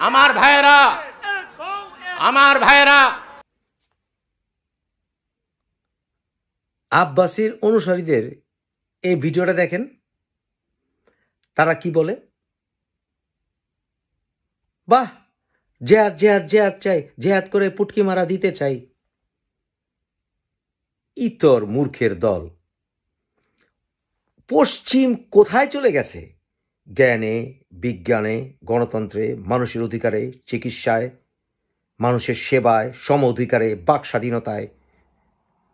আমার ভাইয়েরা, আমার ভাইয়েরা, আব্বাসীর অনুসারীদের এই ভিডিওটা দেখেন, তারা কি বলে। বাহ, জেহাদ জেহাদ জেহাদ চাই, জেহাদ করে পুটকি মারা দিতে চাই। ইতর মূর্খের দল। পশ্চিম কোথায় চলে গেছে? জ্ঞানে, বিজ্ঞানে, গণতন্ত্রে, মানুষের অধিকারে, চিকিৎসায়, মানুষের সেবায়, সম অধিকারে, বাক স্বাধীনতায়,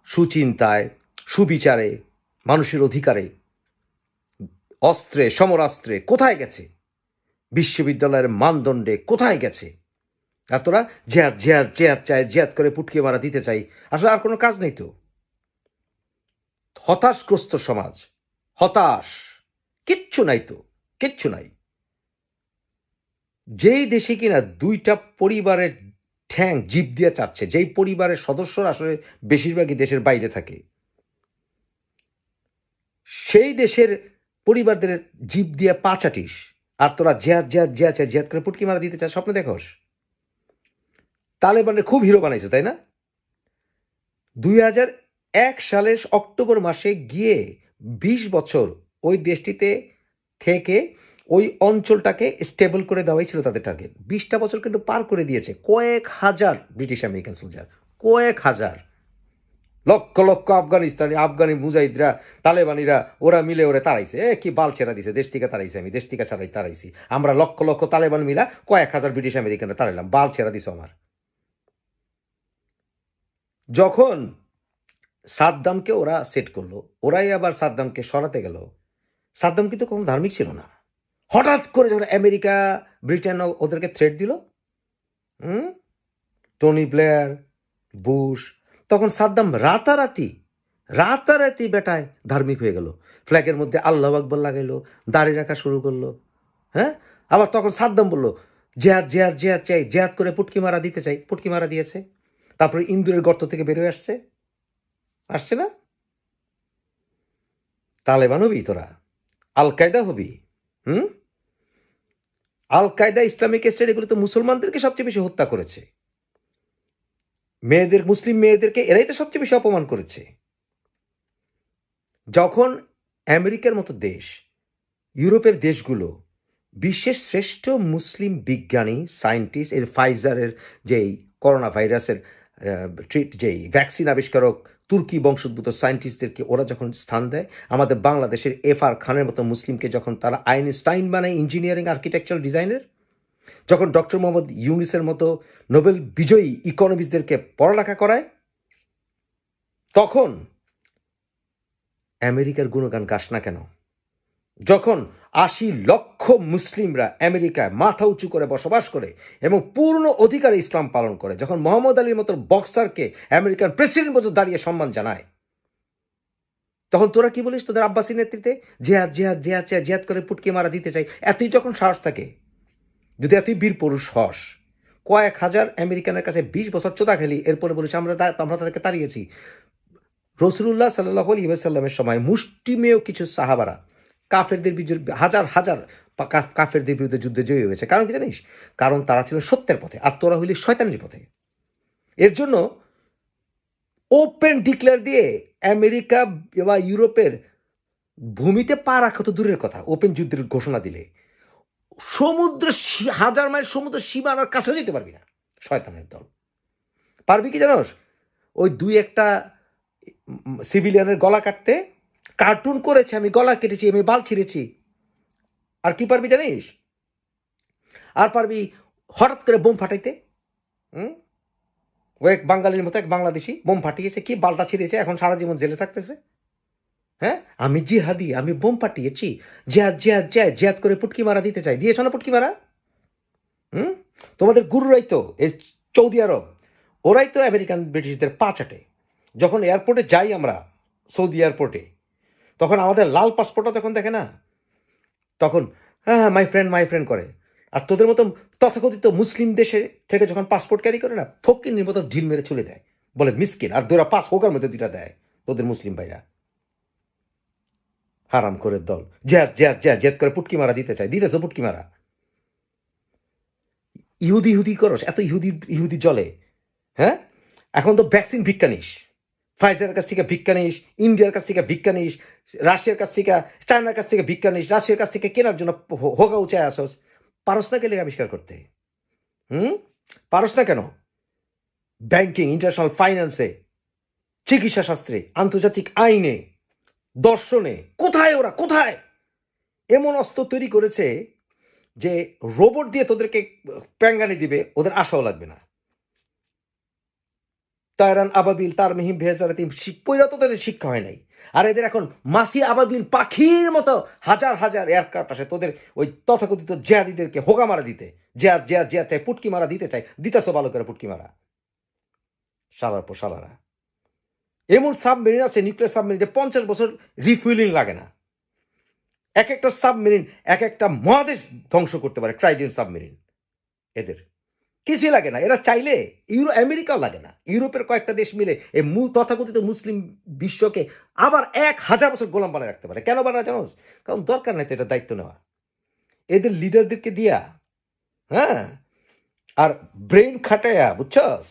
সুচিন্তায়, সুবিচারে, মানুষের অধিকারে, অস্ত্রে, সমরাস্ত্রে কোথায় গেছে? বিশ্ববিদ্যালয়ের মানদণ্ডে কোথায় গেছে? আর তোরা জেহাদ জেহাদ জেহাদ চাই, জেহাদ করে পুটকে মারা দিতে চাই। আসলে আর কোনো কাজ নেই তো। হতাশগ্রস্ত সমাজ, হতাশ, কিচ্ছু নাই তো, কিচ্ছু নাই। যেই দেশে কিনা দুইটা পরিবারের ঠ্যাং জিভ দিয়ে চাচ্ছে, যেই পরিবারের সদস্যরা আসলে বেশিরভাগই দেশের বাইরে থাকে, সেই দেশের পরিবারদের জিভ দিয়ে পা চাটিস, আর তোরা জেহাদ জেহাদ জেহাদ চাই, জেহাদ করে পুটকি মারা দিতে চাস, স্বপ্নে দেখোস। তালেবানের খুব হিরো বানাইছো, তাই না? 2001 সালের অক্টোবর মাসে গিয়ে 20 বছর ওই দেশটিতে থেকে ওই অঞ্চলটাকে স্টেবল করে দেওয়াই ছিল তাদের টার্গেট। 20টা বছর কিন্তু পার করে দিয়েছে। কয়েক হাজার ব্রিটিশ আমেরিকান সোলজার, কয়েক হাজার, লক্ষ লক্ষ আফগানি মুজাহিদরা, তালেবানিরা, ওরা মিলে ওরা তাড়াইছে। কি বাল ছেড়া দিছে, দেশ থেকে তাড়াইছে, আমি দেশ থেকে তাড়াইছি। আমরা লক্ষ লক্ষ তালেবান মিলা কয়েক হাজার ব্রিটিশ আমেরিকানরা তাড়াইলাম, বাল ছেড়া দিছ আমার। যখন সাদ্দামকে ওরা সেট করলো, ওরাই আবার সাদ্দামকে সরাতে গেল। সাদ্দাম কিন্তু কোনো ধার্মিক ছিল না। হঠাৎ করে যখন আমেরিকা, ব্রিটেন ওদেরকে থ্রেট দিল, টনি ব্লেয়ার, বুশ, তখন সাদ্দাম রাতারাতি বেটায় ধার্মিক হয়ে গেল। ফ্ল্যাগের মধ্যে আল্লাহু আকবার লাগাইলো, দাড়ি রাখা শুরু করলো। হ্যাঁ, আবার তখন সাদ্দাম বলল জেহাদ জেহাদ জেহাদ চাই, জেহাদ করে পুটকি মারা দিতে চাই, পুটকি মারা দিয়েছে। তারপরে ইন্দুরের গর্ত থেকে বেরোয় আসছে না? তালেবান হবি তোরা, আল কায়দা হবি। আল কায়দা, ইসলামিক স্টেট, এগুলো তো মুসলমানদেরকে সবচেয়ে বেশি হত্যা করেছে। মুসলিম মেয়েদেরকে এরাই তো সবচেয়ে বেশি অপমান করেছে। যখন আমেরিকার মতো দেশ, ইউরোপের দেশগুলো বিশ্বের শ্রেষ্ঠ মুসলিম বিজ্ঞানী, সায়েন্টিস্ট, এই ফাইজারের যেই করোনা ভাইরাসের যেই ভ্যাকসিন আবিষ্কারক তুর্কি বংশোদ্ভূত সায়েন্টিস্টদেরকে ওরা যখন স্থান দেয়, আমাদের বাংলাদেশের FR খানের মতো মুসলিমকে যখন তারা আইনস্টাইন বানায় ইঞ্জিনিয়ারিং, আর্কিটেকচারাল ডিজাইনের, যখন ডক্টর মোহাম্মদ ইউনুসের মতো নোবেল বিজয়ী ইকোনমিস্টদেরকে পড়ালেখা করায়, তখন আমেরিকার গুণগান গাস না কেন? যখন 80 লক্ষ মুসলিমরা আমেরিকায় মাথা উঁচু করে বসবাস করে এবং পূর্ণ অধিকারে ইসলাম পালন করে, যখন মোহাম্মদ আলীর মতো বক্সারকে আমেরিকান প্রেসিডেন্ট পর্যন্ত দাঁড়িয়ে সম্মান জানায়, তখন তোরা কি বলিস? তোদের আব্বাসী নেতৃত্বে জেহাদ জেহাদ জেহাদ চাই, জেহাদ করে পুটকি মারা দিতে চাই। এতই যখন সাহস থাকে, যদি এতই বীর পুরুষ হস, কয়েক হাজার আমেরিকানের কাছে 20 বছর চোদা খেলি, এরপরে বলিস আমরা তাদেরকে তাড়িয়েছি। রসুল্লাহ সাল্লাল্লাহু আলাইহি ওয়াসাল্লামের সময় মুষ্টিমেয় কিছু সাহাবারা কাফেরদের হাজার হাজার কাফেরদের বিরুদ্ধে যুদ্ধে জয়ী হয়েছে। কারণ কি জানিস? কারণ তারা ছিল সত্যের পথে, আর তোরা হইলি শয়তানের পথে। এর জন্য ওপেন ডিক্লেয়ার দিয়ে আমেরিকা বা ইউরোপের ভূমিতে পা রাখা তো দূরের কথা, ওপেন যুদ্ধের ঘোষণা দিলে সমুদ্র, 1000 মাইল সমুদ্র সীমানার কাছে যেতে পারবি না, শয়তানের দল। পারবি কি জানোস? ওই 2-1টা সিভিলিয়ানের গলা কাটতে কার্টুন করেছে, আমি গলা কেটেছি, আমি বাল ছিঁড়েছি। আর কি পারবি জানিস? আর পারবি হঠাৎ করে বোম ফাটাইতে। ও এক বাঙালির মতো এক বাংলাদেশি বোম ফাটিয়েছে, কি বালটা ছিঁড়েছে, এখন সারা জীবন জেলে থাকতেছে। হ্যাঁ, আমি জিহাদি, আমি বোম ফাটিয়েছি, জেহাদ জেহাদ জেহাদ জেহাদ করে পুটকি মারা দিতে চাই। দিয়েছ না পুটকি মারা? তোমাদের গুরুরাই তো, এই সৌদি আরব, ওরাই তো আমেরিকান ব্রিটিশদের পা চাটে। যখন এয়ারপোর্টে যাই আমরা, সৌদি এয়ারপোর্টে, তখন আমাদের লাল পাসপোর্টটা তখন দেখে না, তখন হ্যাঁ মাই ফ্রেন্ড করে। আর তোদের মতো তথাকথিত মুসলিম দেশে থেকে যখন পাসপোর্ট ক্যারি করে না, ফকির মতো ঢিল মেরে চলে দেয়, বলে মিসকিন, আর তোরা 5 হোকার মধ্যে 2টা দেয় তোদের মুসলিম ভাইরা। হারাম করে দল, জেহাদ জেহাদ জেহাদ জেহাদ করে পুটকি মারা দিতে চায়। দিতেছ পুটকি মারা। ইহুদি ইহুদি করস, এত ইহুদি ইহুদি জলে, হ্যাঁ? এখন তো ভ্যাকসিন ভিক্ষা নিস, ফাইজারের কাছ থেকে ভিক্ষা নিস, ইন্ডিয়ার কাছ থেকে ভিক্ষা নিস, রাশিয়ার কাছ থেকে, চায়নার কাছ থেকে ভিক্ষা নিস, রাশিয়ার কাছ থেকে কেনার জন্য হোগা উঁচায় আসস। পারস না গেলে আবিষ্কার করতে, পারস না কেন? ব্যাংকিং, ইন্টারন্যাশনাল ফাইন্যান্সে, চিকিৎসা শাস্ত্রে, আন্তর্জাতিক আইনে, দর্শনে, কোথায় ওরা, কোথায়? এমন অস্ত্র তৈরি করেছে যে রোবট দিয়ে তোদেরকে প্যাঙ্গানি দিবে, ওদের আশাও লাগবে না। তায়রান আবাবিল, তার মিহিম ভেজারাতি পইরা তো তাদের শিক্ষা হয় নাই। আর এদের এখন মাসি আবাবিল পাখির মতো হাজার হাজার এয়ারক্রাফট আসে তোদের ওই তথাকথিত জেহাদিদেরকে হোগা মারা দিতে। জেহাদ জেহাদ জেহাদ চাই, পুটকি মারা দিতে চাই, দিতেছ ভালো করে পুটকি মারা, সালার পর সালারা। এমন সাবমেরিন আছে, নিউক্লিয়ার সাবমেরিন, যে 50 বছর রিফুয়েলিং লাগে না। এক একটা সাবমেরিন এক একটা মহাদেশ ধ্বংস করতে পারে, ট্রাইডেন্ট সাবমেরিন। এদের কিছুই লাগে না, এরা চাইলে আমেরিকাও লাগে না, ইউরোপের কয়েকটা দেশ মিলে এই তথাকথিত মুসলিম বিশ্বকে আবার 1000 বছর গোলাম বানায় রাখতে পারে। কেন বানায় জানোস? কারণ দরকার নাই তো এটা দায়িত্ব নেওয়া এদের লিডারদেরকে দিয়া, হ্যাঁ। আর ব্রেন খাটায়া, বুঝছস,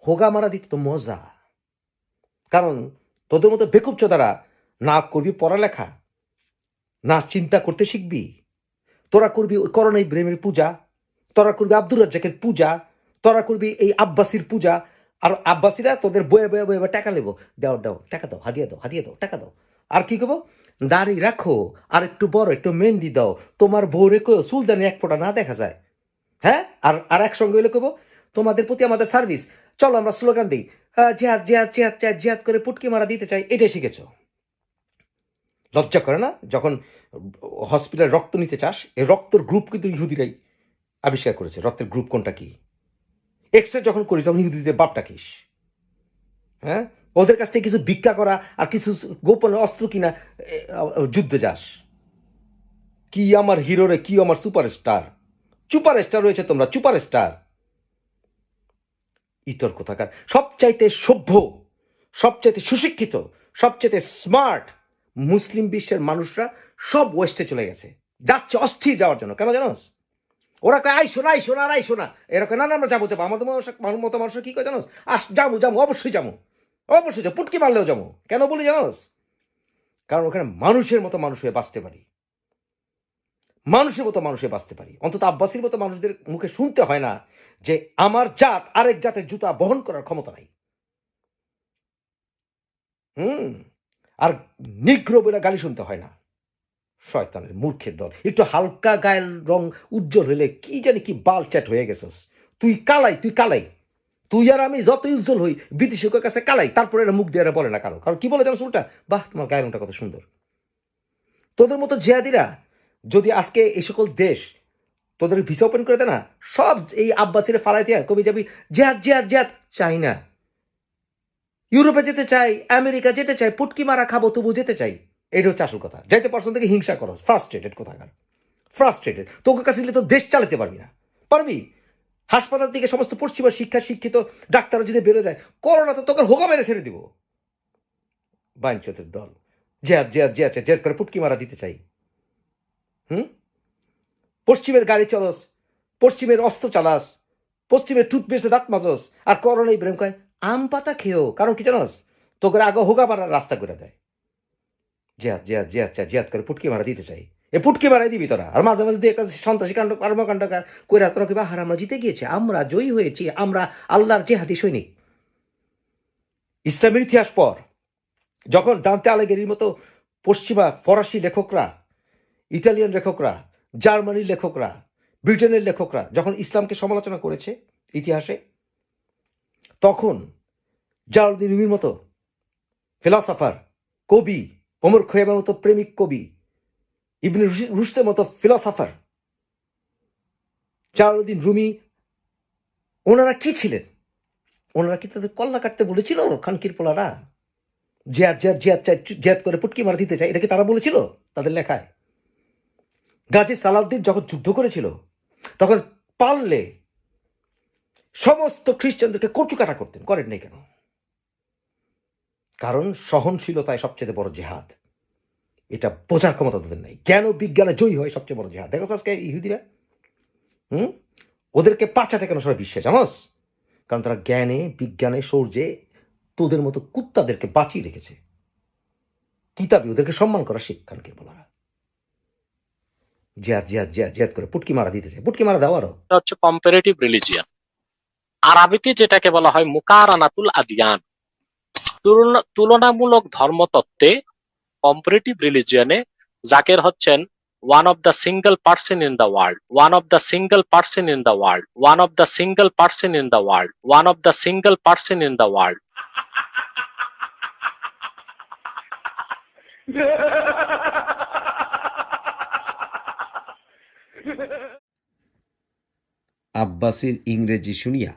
হোগা মারা দিতে তো মজা। কারণ তোদের মতো বেকুব চোদারা না করবি পড়ালেখা, না চিন্তা করতে শিখবি। তোরা করবি ওই করোনা ইব্রাহিমের পূজা, তোরা করবি আব্দুর রাজ্জাকের পূজা, তোরা করবি এই আব্বাসির পূজা। আর আব্বাসিরা তোদের বয়ে বয়ে বয়ে টাকা নেব, দাও দাও টাকা দাও, হাদিয়া দাও, হাদিয়া দাও, টাকা দাও। আর কি করবো? দাড়ি রাখো, আর একটু বড়, একটু মেহেন্দি দাও, তোমার বউ রেখো চুলদানি এক ফোঁটা না দেখা যায়, হ্যাঁ। আর আর একসঙ্গে হইলে করবো তোমাদের প্রতি আমাদের সার্ভিস, চলো আমরা স্লোগান দিই, জিহাদ জিহাদ জিহাদ জিহাদ জিহাদ করে পুটকি মারা দিতে চাই। এটাই শিখেছ? লজ্জা করে না? যখন হসপিটালে রক্ত নিতে চাস, এই রক্তের গ্রুপ কিন্তু ইহুদিরাই আবিষ্কার করেছে, রক্তের গ্রুপ কোনটা কি। এক্স রে যখন করিস তখন ইহুদিদের বাপটা কিস, হ্যাঁ। ওদের কাছ থেকে কিছু ভিক্ষা করা আর কিছু গোপনে অস্ত্র কিনা যুদ্ধে যাস। কি আমার হিরোরে, কি আমার সুপারস্টার, সুপারস্টার রয়েছে তোমরা, সুপারস্টার। ইতর কোথাকার সবচাইতে সভ্য, সবচাইতে সুশিক্ষিত, সবচাইতে স্মার্ট মুসলিম বিশ্বের মানুষরা সব ওয়েস্টে চলে গেছে, যাচ্ছে অস্থির যাওয়ার জন্য। কেন জানোস? ওরা কয় আই শোনা, আই শোনা, আই শোনা, এরকম না, আমরা যাবো যাবো। আমাদের মতো মানুষের কী কয় জানোস? যাবো যাবো, অবশ্যই যাবো, অবশ্যই যাবো, পুটকি মারলেও যাবো। কেন বলি জানোস? কারণ ওখানে মানুষের মতো মানুষ হয়ে বাঁচতে পারি, মানুষের মতো মানুষ হয়ে বাঁচতে পারি। অন্তত আব্বাসির মতো মানুষদের মুখে শুনতে হয় না যে আমার জাত আরেক জাতের জুতা বহন করার ক্ষমতা নাই। আর নিগ্রো বলে গালি শুনতে হয় না। শয়তানের মূর্খের দল। একটু হালকা গায়ের রং উজ্জ্বল হইলে কি জানি কি বাল চ্যাট হয়ে গেছস। তুই কালাই, তুই কালাই, তুই আর আমি যতই উজ্জ্বল হই বিদেশিকের কাছে কালাই, তারপরে এরা মুখ দিয়ে এরা বলে না কারো। কারণ কি বলে জানো উল্টা? বাহ, তোমার গায়ের রংটা কত সুন্দর। তোদের মতো জিহাদিরা যদি আজকে এই সকল দেশ তোদের ভিসা ওপেন করে দেয় না, সব এই আব্বাসিরে ফালাই দিয়ে কবি যাবি জেহাদ জেহাদ জেহাদ। চাই না, ইউরোপে যেতে চাই, আমেরিকা যেতে চাই, পুটকি মারা খাবো তবু যেতে চাই। এটা হচ্ছে আসল কথা। যাইতে পারসন থেকে হিংসা করো, ফ্রাস্ট্রেটেড কোথাকার, ফ্রাস্ট্রেটেড। তোকে কাছে দিলে তো দেশ চালাতে পারবি না, পারবি? হাসপাতাল থেকে সমস্ত পশ্চিমা শিক্ষিত ডাক্তাররা যদি বেরো যায়, করোনা তো তোকে হোগা মেরে ছেড়ে দিব। বাইনচোতের দল, জেহাদ জেহাদ জেহাদ জেহাদ করে পুটকি মারা দিতে চাই। পশ্চিমের গাড়ি চলস, পশ্চিমের অস্ত্র চালাস, পশ্চিমের টুথপেস্টে দাঁত মাজস, আর করোনা ইব্রাহিম কয় আম পাতা খেয়েও। কারণ কি জানস? তোকে আগে হোগা মারার রাস্তা করে দেয়। জেহাদ জেহাদ জেহাদ জেহাদ করে পুটকি মারা দিতে চাই। এ পুটকি মারাই দিবি তোরা। আর মাঝে মাঝে একটা সন্ত্রাসী কাণ্ড কর্মকাণ্ড কইরা তোরা কিবা হার আমরা জিতে গিয়েছে, আমরা জয়ী হয়েছি, আমরা আল্লাহর জেহাদি সৈনিক। ইসলামের ইতিহাস পর, যখন দান্তে আলিগিরির মতো পশ্চিমা ফরাসি লেখকরা, ইটালিয়ান লেখকরা, জার্মানির লেখকরা, ব্রিটেনের লেখকরা যখন ইসলামকে সমালোচনা করেছে ইতিহাসে, তখন জালালউদ্দিন রুমির মতো ফিলসফার, কবি, ওমর খৈয়ামের মতো প্রেমিক কবি, ইবনে রুশদের মতো ফিলসফার, জালালউদ্দিন রুমি, ওনারা কি ছিলেন? ওনারা কি তাদের কল্লা কাটতে বলেছিল খানকির পোলারা? জিয়াদ জিয়াদ জিয়াদ চাই, জিয়াদ করে পুটকি মারা দিতে চাই, এটা কি তারা বলেছিল তাদের লেখায়? গাজী সালাউদ্দিন যখন যুদ্ধ করেছিল তখন পারলে সমস্ত খ্রিস্টানদেরকে কচুকাটা করতেন, করেন নাই কেন? কারণ সহনশীলতায় সবচেয়ে বড় জেহাদ। এটা বোঝার ক্ষমতা তাদের নাই। জ্ঞান ও বিজ্ঞানে জয়ী হয় সবচেয়ে বড় জেহাদ। দেখো আজকে ইহুদিরা ওদেরকে পাচাটা কেন সবাই বিশ্বে জানোস? কারণ তারা জ্ঞানে বিজ্ঞানে শৌর্যে তোদের মতো কুত্তাদেরকে বাঁচিয়ে রেখেছে। কিতাবি ওদেরকে সম্মান করা শিক্ষানকে বলা হয়। জিয়াদ জিয়াদ জিয়াদ জিয়াদ করে পুটকি মারা দিতে চায়, পুটকি মারা দাও আরো। এটা হচ্ছে কম্পারেটিভ রিলিজিয়ান। আরবিতে যেটাকে বলা হয় মুকারানাতুল আদিয়ান, তুলনামূলক ধর্মতত্ত্বে কম্পারেটিভ রিলিজিয়ানে জাকের হচ্ছেন one of the single person in the world, one of the single person in the world, one of the single person in the world, one of the single person in the world. আব্বাসীর ইংরেজি শুনিয়া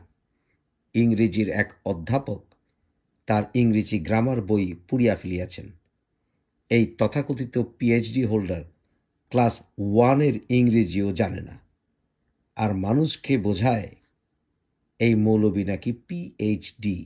ইংরেজির এক অধ্যাপক তার ইংরেজি grammar বই পুড়িয়া ফেলিয়াছেন। এই তথাকথিত পিএইচডি হোল্ডার ক্লাস 1-এর ইংরেজিও জানে না, আর মানুষকে বোঝায় এই মৌলবি নাকি পিএইচডি।